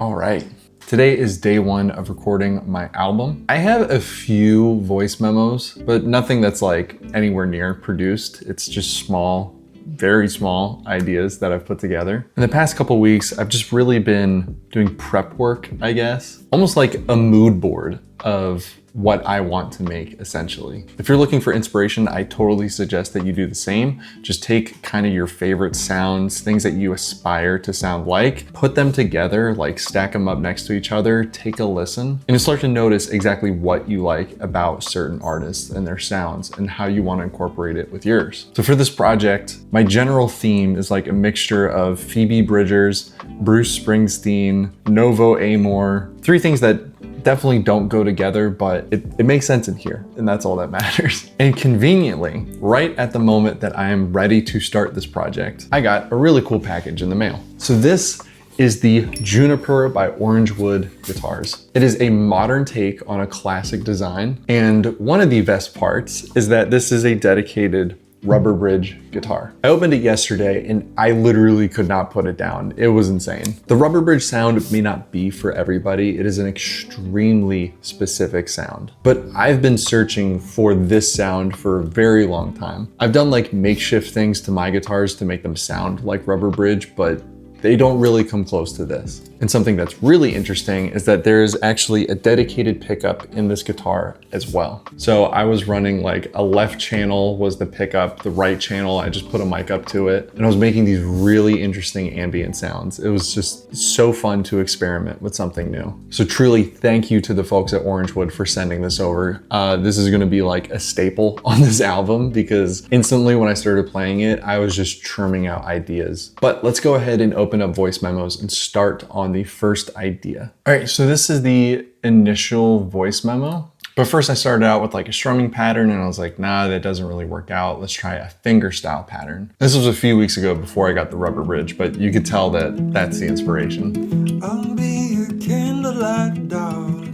All right. Today is day one of recording my album. I have a few voice memos, but nothing that's like anywhere near produced. It's just small, very small ideas that I've put together. In the past couple weeks, I've just really been doing prep work, I guess. Almost like a mood board of what I want to make, essentially. If you're looking for inspiration, I totally suggest that you do the same. Just take kind of your favorite sounds, things that you aspire to sound like, put them together, like stack them up next to each other, take a listen, and you'll start to notice exactly what you like about certain artists and their sounds and how you want to incorporate it with yours. So for this project, my general theme is like a mixture of Phoebe Bridgers, Bruce Springsteen, Novo, Amor, three things that definitely don't go together, but it makes sense in here, and that's all that matters. And conveniently, right at the moment that I am ready to start this project, I got a really cool package in the mail. So this is the Juniper by Orangewood guitars. It is a modern take on a classic design, and one of the best parts is that this is a dedicated rubber bridge guitar. I opened it yesterday and I literally could not put it down. It was insane. The rubber bridge sound may not be for everybody. It is an extremely specific sound, but I've been searching for this sound for a very long time. I've done like makeshift things to my guitars to make them sound like rubber bridge, but they don't really come close to this. And something that's really interesting is that there's actually a dedicated pickup in this guitar as well. So I was running like a left channel was the pickup, the right channel, I just put a mic up to it, and I was making these really interesting ambient sounds. It was just so fun to experiment with something new. So truly thank you to the folks at Orangewood for sending this over. This is gonna be like a staple on this album because instantly when I started playing it, I was just churning out ideas. But let's go ahead and open up voice memos and start on the first idea. All right, so this is the initial voice memo. But first I started out with like a strumming pattern and I was like, nah, that doesn't really work out. Let's try a finger style pattern. This was a few weeks ago before I got the rubber bridge, but you could tell that that's the inspiration. I'll be your candlelight, darling.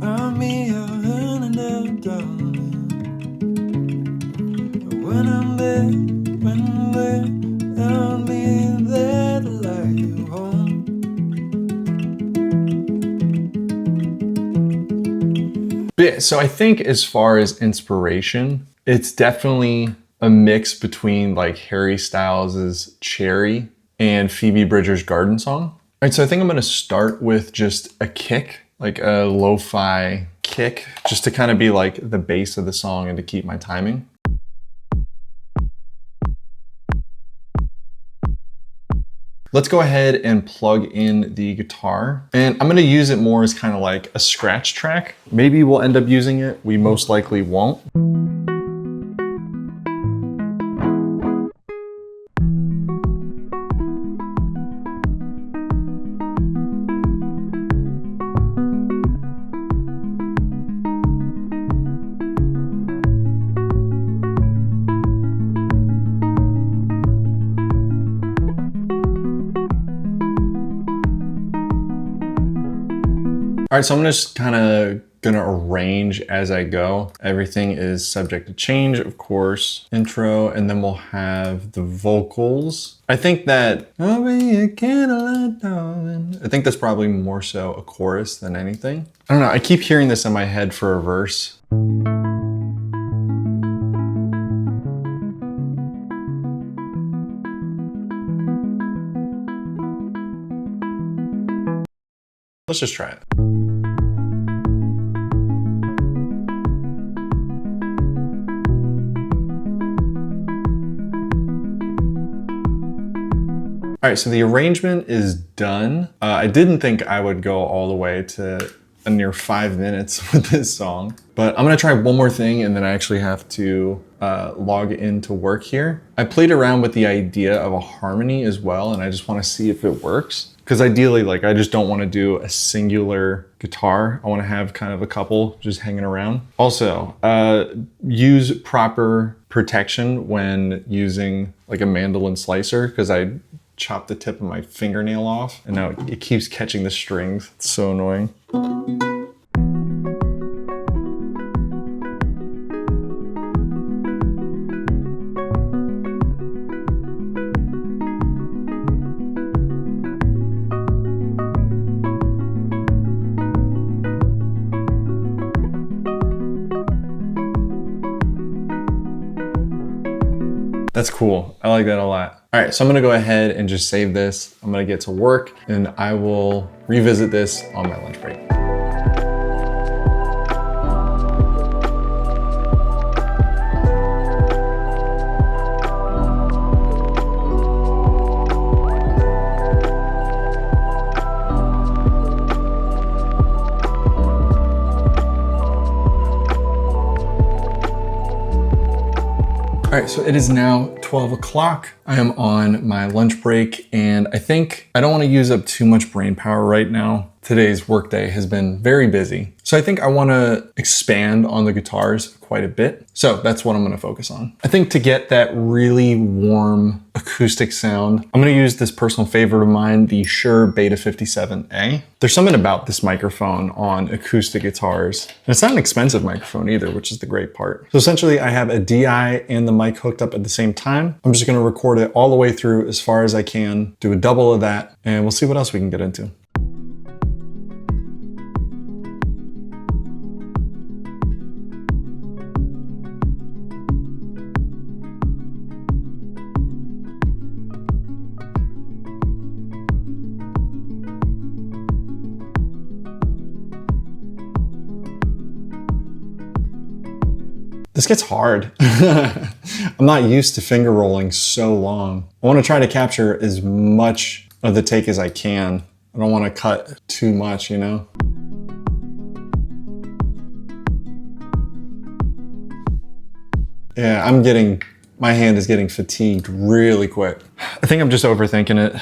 I'll be your honey, darling. When I'm there, I'll be there to light you home. But yeah, so I think as far as inspiration, it's definitely a mix between like Harry Styles' Cherry and Phoebe Bridgers' Garden Song. All right, so I think I'm gonna start with just a kick, like a lo-fi kick, just to kind of be like the base of the song and to keep my timing. Let's go ahead and plug in the guitar, and I'm gonna use it more as kind of like a scratch track. Maybe we'll end up using it, we most likely won't. All right, so I'm just kind of gonna arrange as I go. Everything is subject to change, of course. Intro, and then we'll have the vocals. I think that, I'll be a candlelight, darling. I think that's probably more so a chorus than anything. I don't know, I keep hearing this in my head for a verse. Let's just try it. All right, so the arrangement is done. I didn't think I would go all the way to a near 5 minutes with this song, but I'm gonna try one more thing and then I actually have to log into work here. I played around with the idea of a harmony as well, and I just wanna see if it works. Because ideally, like, I just don't wanna do a singular guitar. I wanna have kind of a couple just hanging around. Also, use proper protection when using like a mandolin slicer, because I chopped the tip of my fingernail off and now it keeps catching the strings. It's so annoying. That's cool. I like that a lot. All right, so I'm gonna go ahead and just save this. I'm gonna get to work and I will revisit this on my lunch break. All right, so it is now 12 o'clock. I am on my lunch break and I think I don't want to use up too much brain power right now. Today's workday has been very busy. So I think I want to expand on the guitars quite a bit. So that's what I'm going to focus on. I think to get that really warm acoustic sound, I'm going to use this personal favorite of mine, the Shure Beta 57A. There's something about this microphone on acoustic guitars. And it's not an expensive microphone either, which is the great part. So essentially I have a DI and the mic hooked up at the same time. I'm just going to record it all the way through as far as I can, do a double of that, and we'll see what else we can get into. This gets hard. I'm not used to finger rolling so long. I want to try to capture as much of the take as I can. I don't want to cut too much, you know? Yeah, my hand is getting fatigued really quick. I think I'm just overthinking it.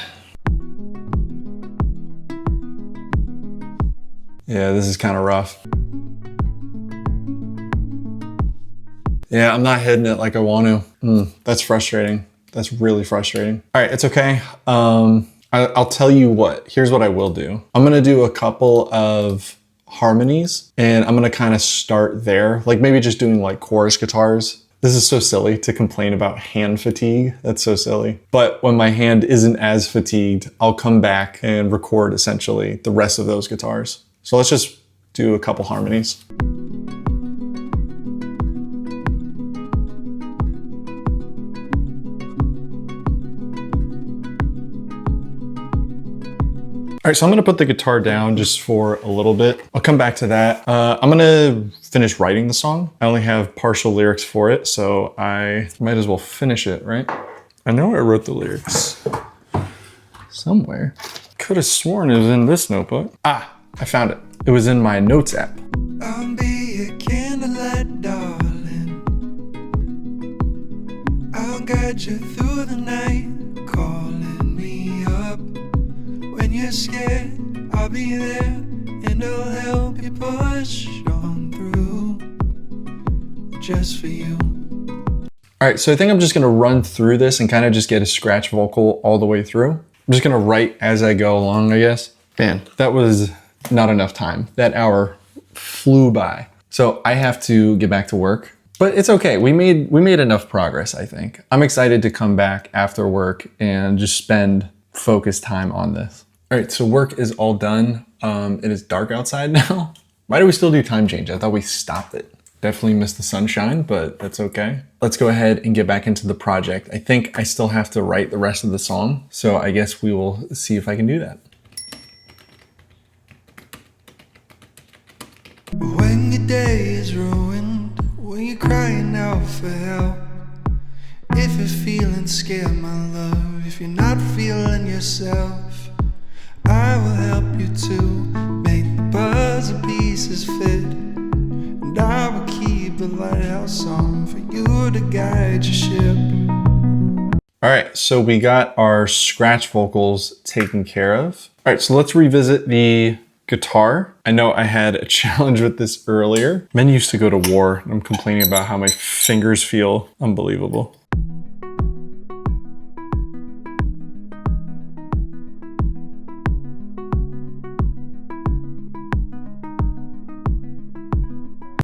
Yeah, this is kind of rough. Yeah, I'm not hitting it like I want to. That's frustrating. That's really frustrating. All right, it's okay. I'll tell you what, here's what I will do. I'm gonna do a couple of harmonies and I'm gonna kind of start there. Like maybe just doing like chorus guitars. This is so silly to complain about hand fatigue. That's so silly. But when my hand isn't as fatigued, I'll come back and record essentially the rest of those guitars. So let's just do a couple harmonies. All right, so I'm gonna put the guitar down just for a little bit. I'll come back to that. I'm gonna finish writing the song. I only have partial lyrics for it, so I might as well finish it, right? I know I wrote the lyrics somewhere. Could have sworn it was in this notebook. Ah, I found it. It was in my notes app. I'll be a candlelight, darling. I'll guide you through the night, calling me up. When you're scared, I'll be there, and I'll help you push on through, just for you. All right, so I think I'm just gonna run through this and kind of just get a scratch vocal all the way through. I'm just gonna write as I go along, I guess. Man, that was not enough time. That hour flew by. So I have to get back to work, but it's okay. We made enough progress, I think. I'm excited to come back after work and just spend focused time on this. All right, so work is all done. It is dark outside now. Why do we still do time change? I thought we stopped it. Definitely missed the sunshine, but that's okay. Let's go ahead and get back into the project. I think I still have to write the rest of the song, so I guess we will see if I can do that. When your day is ruined, when you're crying out for help, if you're feeling scared, my love, if you're not feeling yourself, I will help you to make the puzzle pieces fit, and I will keep the lighthouse on for you to guide your ship. All right, so we got our scratch vocals taken care of. All right, so let's revisit the guitar. I know I had a challenge with this earlier. Men used to go to war. I'm complaining about how my fingers feel unbelievable.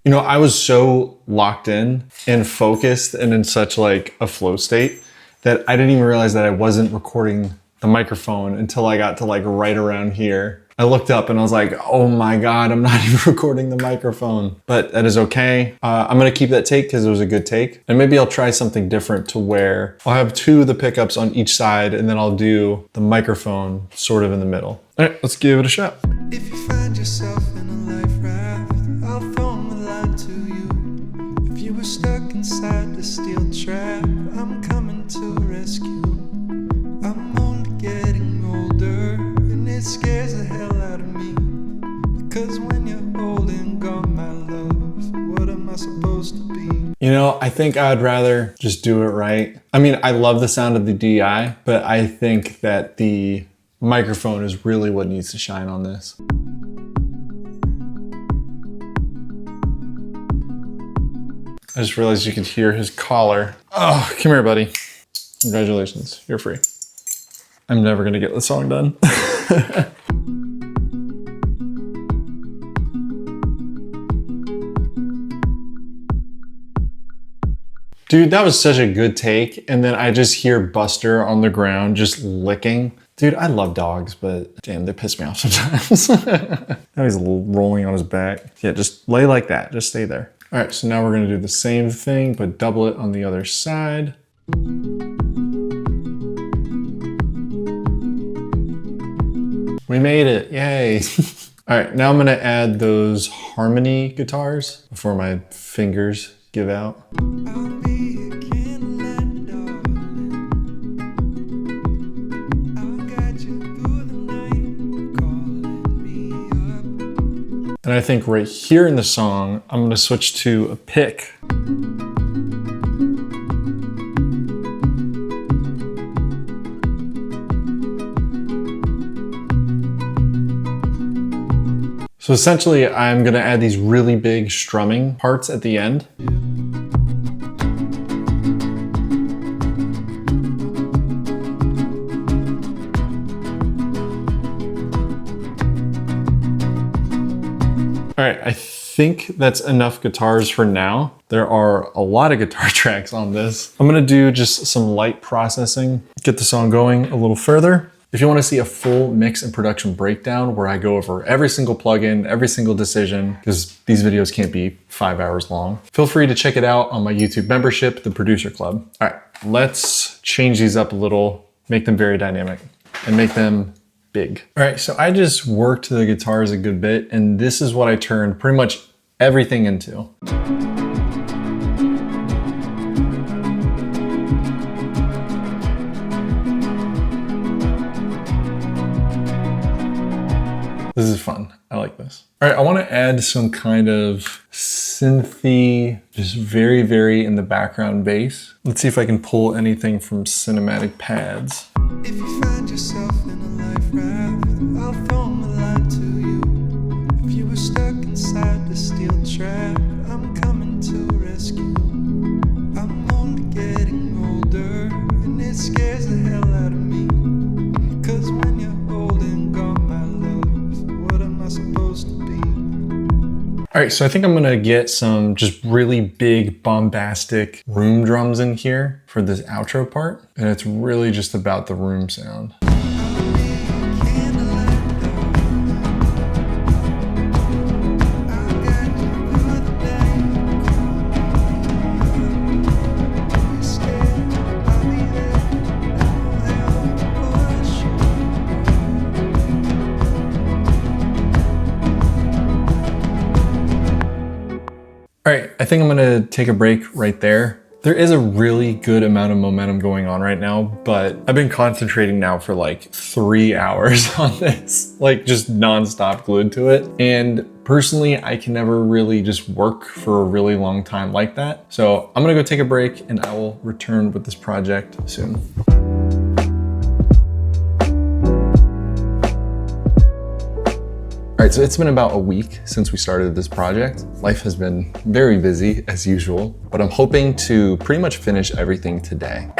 You know, I was so locked in and focused and in such like a flow state that I didn't even realize that I wasn't recording the microphone until I got to like right around here. I looked up and I was like, oh my God, I'm not even recording the microphone. But that is okay. I'm gonna keep that take because it was a good take. And maybe I'll try something different to where I'll have 2 of the pickups on each side and then I'll do the microphone sort of in the middle. All right, let's give it a shot. If you find yourself in a life raft, I'll throw a line to you. If you were stuck inside the steel trap, I'm coming to rescue. I'm only getting older, and it scares the hell out of me. Because when you're old and gone, my love, what am I supposed to be? You know, I think I'd rather just do it right. I mean, I love the sound of the DI, but I think that the microphone is really what needs to shine on this. I just realized you could hear his collar. Oh, come here, buddy. Congratulations, you're free. I'm never gonna get the song done. Dude, that was such a good take. And then I just hear Buster on the ground just licking. Dude, I love dogs, but damn, they piss me off sometimes. Now he's rolling on his back. Yeah, just lay like that. Just stay there. All right, so now we're gonna do the same thing, but double it on the other side. We made it, yay. All right, now I'm gonna add those harmony guitars before my fingers give out. I'll be a candlelight, darling. I'll guide you through the night, calling me up. And I think right here in the song, I'm gonna switch to a pick. So essentially, I'm gonna add these really big strumming parts at the end. All right, I think that's enough guitars for now. There are a lot of guitar tracks on this. I'm gonna do just some light processing, get the song going a little further. If you want to see a full mix and production breakdown where I go over every single plugin, every single decision, because these videos can't be 5 hours long, feel free to check it out on my YouTube membership, The Producer Club. All right, let's change these up a little, make them very dynamic, and make them big. All right, so I just worked the guitars a good bit, and this is what I turned pretty much everything into. This is fun. I like this. All right, I want to add some kind of synthy, just very, very in the background bass. Let's see if I can pull anything from cinematic pads. If you find yourself in a life raft, I'll throw a line to you. If you were stuck inside the steel trap, I'm coming to rescue. I'm only getting older, and it scares the hell out of me. Cause when you're old and gone, my love, what am I supposed to be? All right, so I think I'm gonna get some just really big, bombastic room drums in here for this outro part. And it's really just about the room sound. All right, I think I'm gonna take a break right there. There is a really good amount of momentum going on right now, but I've been concentrating now for like 3 hours on this, like just nonstop glued to it. And personally, I can never really just work for a really long time like that. So I'm gonna go take a break and I will return with this project soon. All right, so it's been about a week since we started this project. Life has been very busy as usual, but I'm hoping to pretty much finish everything today.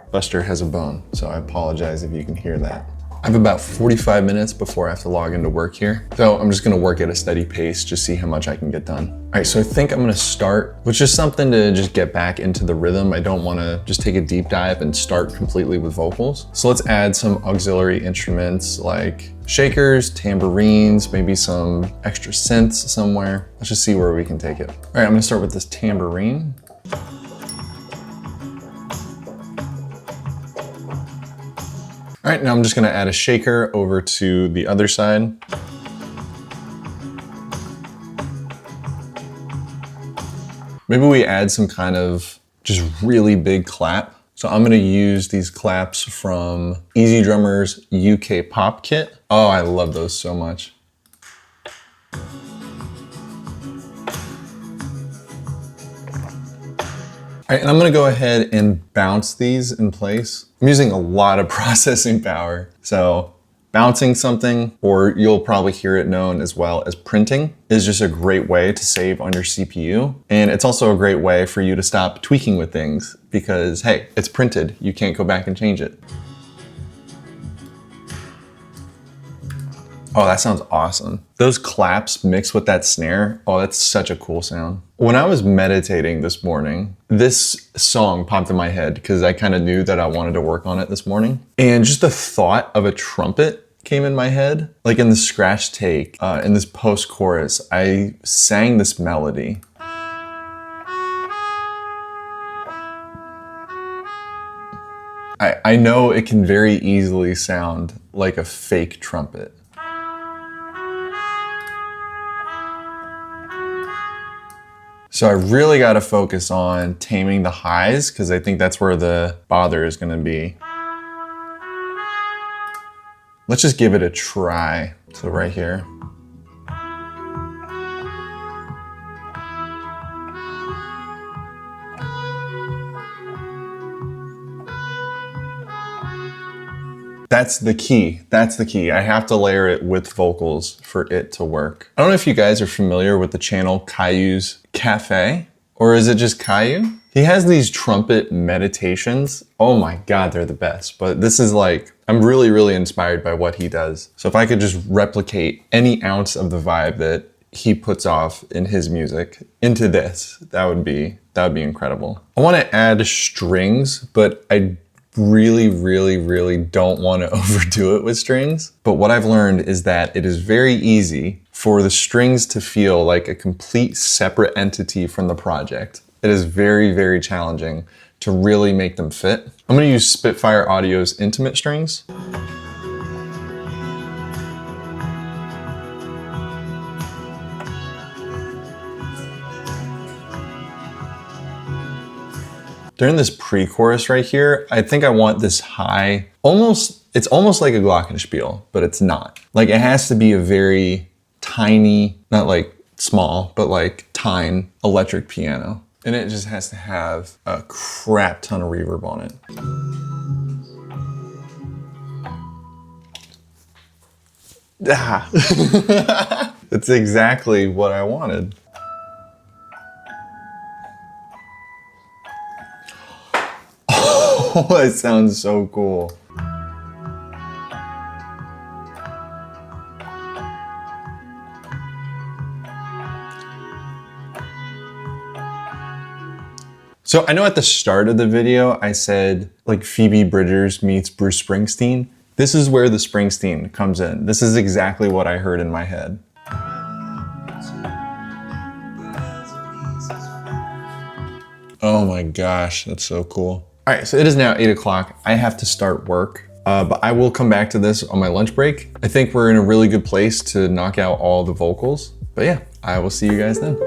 Buster has a bone, so I apologize if you can hear that. I have about 45 minutes before I have to log into work here. So I'm just gonna work at a steady pace, just see how much I can get done. All right, so I think I'm gonna start with just something to just get back into the rhythm. I don't wanna just take a deep dive and start completely with vocals. So let's add some auxiliary instruments like shakers, tambourines, maybe some extra synths somewhere. Let's just see where we can take it. All right, I'm gonna start with this tambourine. All right, now I'm just gonna add a shaker over to the other side. Maybe we add some kind of just really big clap. So I'm gonna use these claps from Easy Drummer's UK Pop Kit. Oh, I love those so much. All right, and I'm gonna go ahead and bounce these in place. I'm using a lot of processing power. So bouncing something, or you'll probably hear it known as well as printing, is just a great way to save on your CPU. And it's also a great way for you to stop tweaking with things because, hey, it's printed. You can't go back and change it. Oh, that sounds awesome. Those claps mixed with that snare, oh, that's such a cool sound. When I was meditating this morning, this song popped in my head because I kind of knew that I wanted to work on it this morning. And just the thought of a trumpet came in my head. Like in the scratch take, in this post-chorus, I sang this melody. I know it can very easily sound like a fake trumpet. So I really got to focus on taming the highs because I think that's where the bother is going to be. Let's just give it a try. So right here. That's the key. That's the key. I have to layer it with vocals for it to work. I don't know if you guys are familiar with the channel Caillou's Cafe, or is it just Caillou? He has these trumpet meditations. Oh my God, they're the best. But this is like, I'm really, really inspired by what he does. So if I could just replicate any ounce of the vibe that he puts off in his music into this, that would be incredible. I want to add strings, but I really, really, really don't want to overdo it with strings. But what I've learned is that it is very easy for the strings to feel like a complete separate entity from the project. It is very, very challenging to really make them fit. I'm going to use Spitfire Audio's intimate strings. During this pre-chorus right here, I think I want this high, it's almost like a glockenspiel, but it's not. Like it has to be a very tiny, not like small, but like tiny electric piano. And it just has to have a crap ton of reverb on it. That's exactly what I wanted. Oh, it sounds so cool. So I know at the start of the video, I said like Phoebe Bridgers meets Bruce Springsteen. This is where the Springsteen comes in. This is exactly what I heard in my head. Oh my gosh, that's so cool. All right, so it is now 8 o'clock. I have to start work, but I will come back to this on my lunch break. I think we're in a really good place to knock out all the vocals. But yeah, I will see you guys then.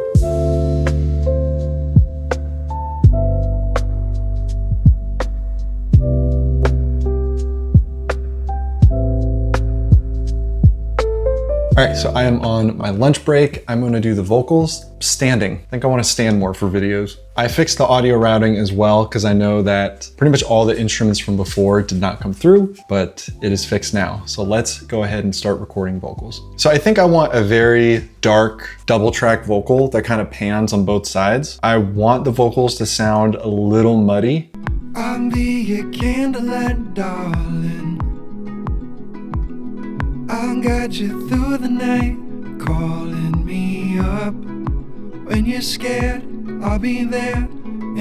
All right, so I am on my lunch break. I'm gonna do the vocals standing. I think I wanna stand more for videos. I fixed the audio routing as well because I know that pretty much all the instruments from before did not come through, but it is fixed now. So let's go ahead and start recording vocals. So I think I want a very dark double track vocal that kind of pans on both sides. I want the vocals to sound a little muddy. I'll be your candlelight, darling. I'll guide you through the night, calling me up. When you're scared, I'll be there,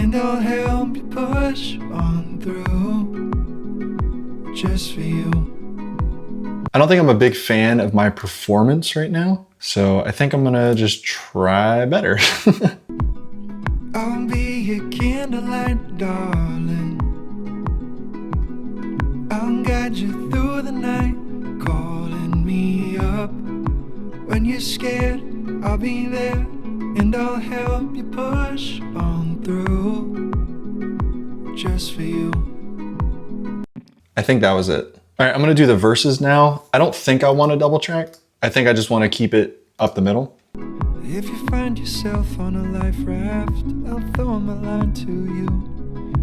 and I'll help you push on through, just for you. I don't think I'm a big fan of my performance right now, so I think I'm gonna just try better. I'll be your candlelight, darling. I'll guide you through the night, calling me up. When you're scared, I'll be there, and I'll help you push on through, just for you. I think that was it. All right, I'm gonna do the verses now. I don't think I want a double track. I think I just wanna keep it up the middle. If you find yourself on a life raft, I'll throw my line to you.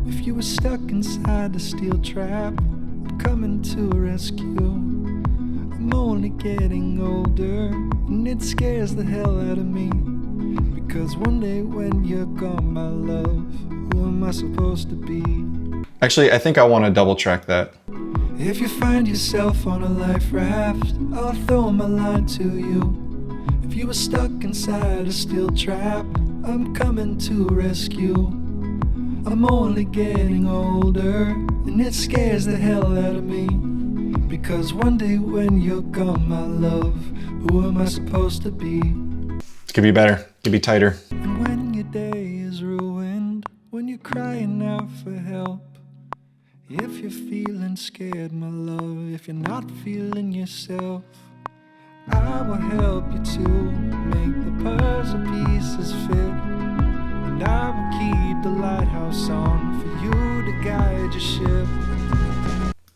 If you were stuck inside a steel trap, I'm coming to rescue. I'm only getting older, and it scares the hell out of me. Because one day when you're gone, my love, who am I supposed to be? Actually, I think I wanna double track that. If you find yourself on a life raft, I'll throw my line to you. If you were stuck inside a steel trap, I'm coming to rescue. I'm only getting older, and it scares the hell out of me. Because one day when you're gone, my love, who am I supposed to be? It could be better, it could be tighter. And when your day is ruined, when you're crying out for help, if you're feeling scared, my love, if you're not feeling yourself, I will help you to make the puzzle pieces fit. And I will keep the lighthouse on for you to guide your ship.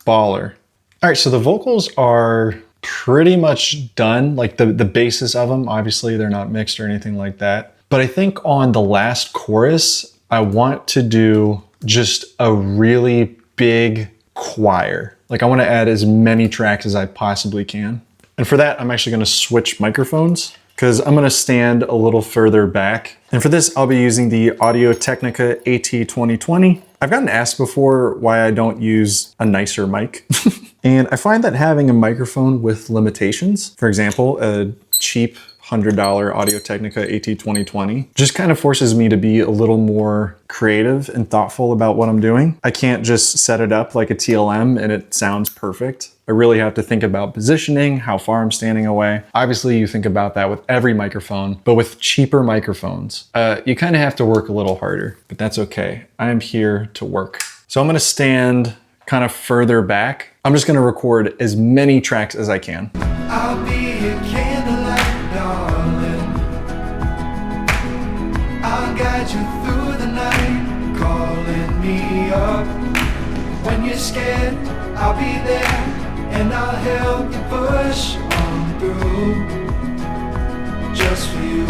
Baller. All right, so the vocals are pretty much done, like the basis of them. Obviously, they're not mixed or anything like that. But I think on the last chorus, I want to do just a really big choir. Like I want to add as many tracks as I possibly can. And for that, I'm actually going to switch microphones because I'm going to stand a little further back. And for this, I'll be using the Audio-Technica AT2020. I've gotten asked before why I don't use a nicer mic. And I find that having a microphone with limitations, for example, a cheap $100 Audio-Technica AT2020, just kind of forces me to be a little more creative and thoughtful about what I'm doing. I can't just set it up like a TLM and it sounds perfect. I really have to think about positioning, how far I'm standing away. Obviously, you think about that with every microphone, but with cheaper microphones, you kind of have to work a little harder, but that's okay. I am here to work. So I'm gonna stand kind of further back. I'm just gonna record as many tracks as I can. I'll be your candlelight, darling. I'll guide you through the night, calling me up. When you're scared, I'll be there, and I'll help you push on through, just for you.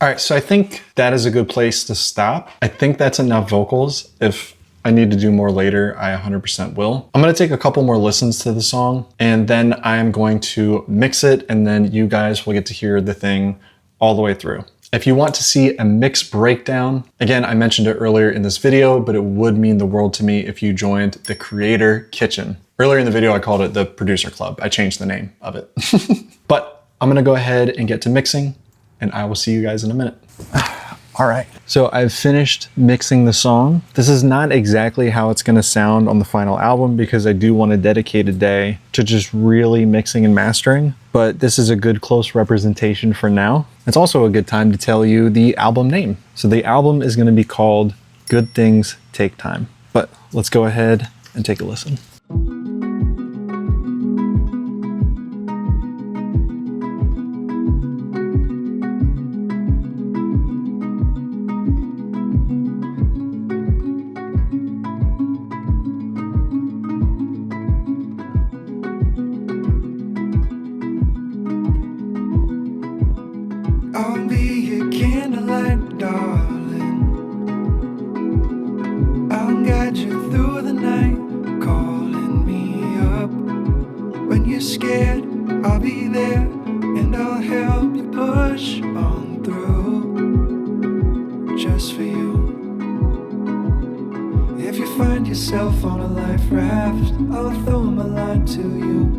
All right, so I think that is a good place to stop. I think that's enough vocals. If I need to do more later, I 100% will. I'm gonna take a couple more listens to the song, and then I'm going to mix it, and then you guys will get to hear the thing all the way through. If you want to see a mix breakdown, again, I mentioned it earlier in this video, but it would mean the world to me if you joined the Creator Kitchen. Earlier in the video, I called it the Producer Club. I changed the name of it. But I'm gonna go ahead and get to mixing, and I will see you guys in a minute. All right. So I've finished mixing the song. This is not exactly how it's gonna sound on the final album because I do want to dedicate a day to just really mixing and mastering, but this is a good close representation for now. It's also a good time to tell you the album name. So the album is gonna be called Good Things Take Time. But let's go ahead and take a listen. I'll be your candlelight, darling. I'll guide you through the night, calling find yourself on a life raft, I'll throw my line to you.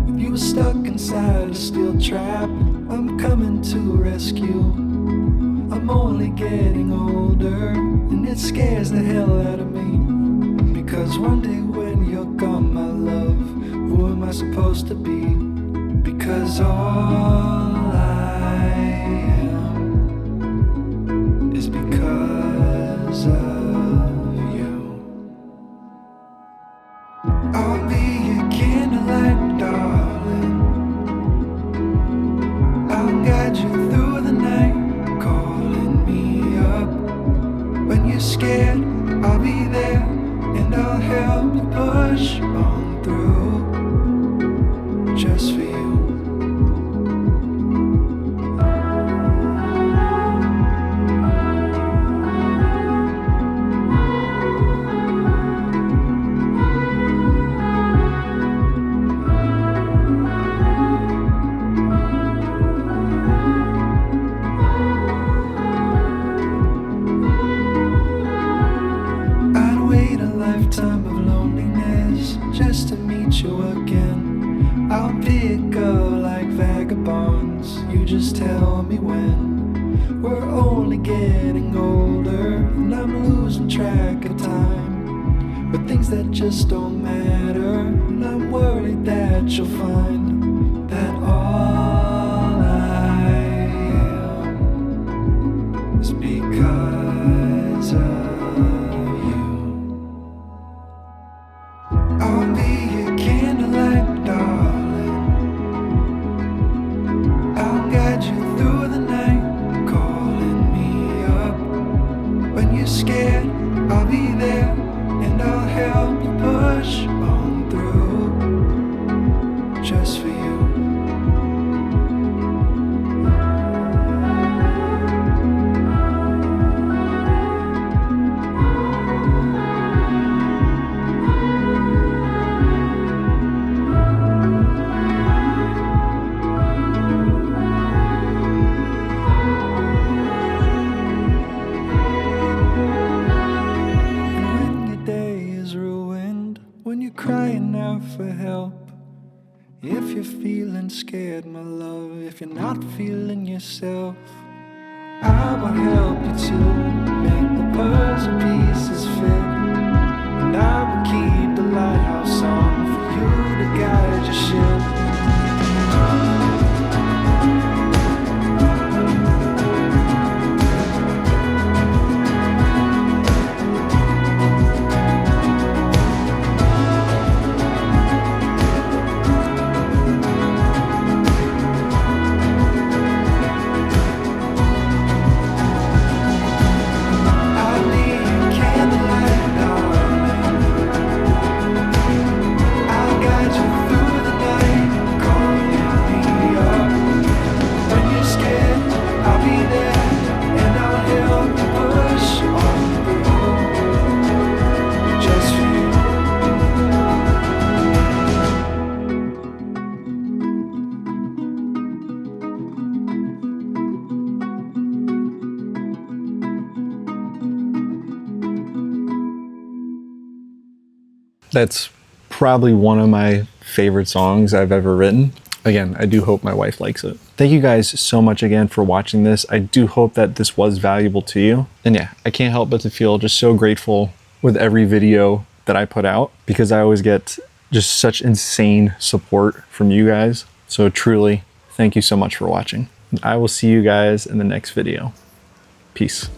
If you were stuck inside a steel trap, I'm coming to rescue. I'm only getting older, and it scares the hell out of me. Because one day when you're gone, my love, who am I supposed to be? Because all I am is because of you. I'll be your candlelight, darling. I'll guide you through the night, calling me up. When you're scared, I'll be there, and I'll help you push on through, just for you. Lifetime of loneliness just to meet you again. I'll pick up like vagabonds, you just tell me when. We're only getting older, and I'm losing track of time. But things that just don't matter, and I'm worried that you'll find that all I am is because of I'll be your candlelight, darling. I'll guide you through the night, calling me up. When you're scared, I'll be there, and I'll help you push on through, just for you. When you're crying out for help, if you're feeling scared, my love, if you're not feeling yourself, I will help you to make the puzzle pieces fit, and I will keep the lighthouse on for you to guide your ship. That's probably one of my favorite songs I've ever written. Again, I do hope my wife likes it. Thank you guys so much again for watching this. I do hope that this was valuable to you. And yeah, I can't help but to feel just so grateful with every video that I put out, because I always get just such insane support from you guys. So truly, thank you so much for watching. I will see you guys in the next video. Peace.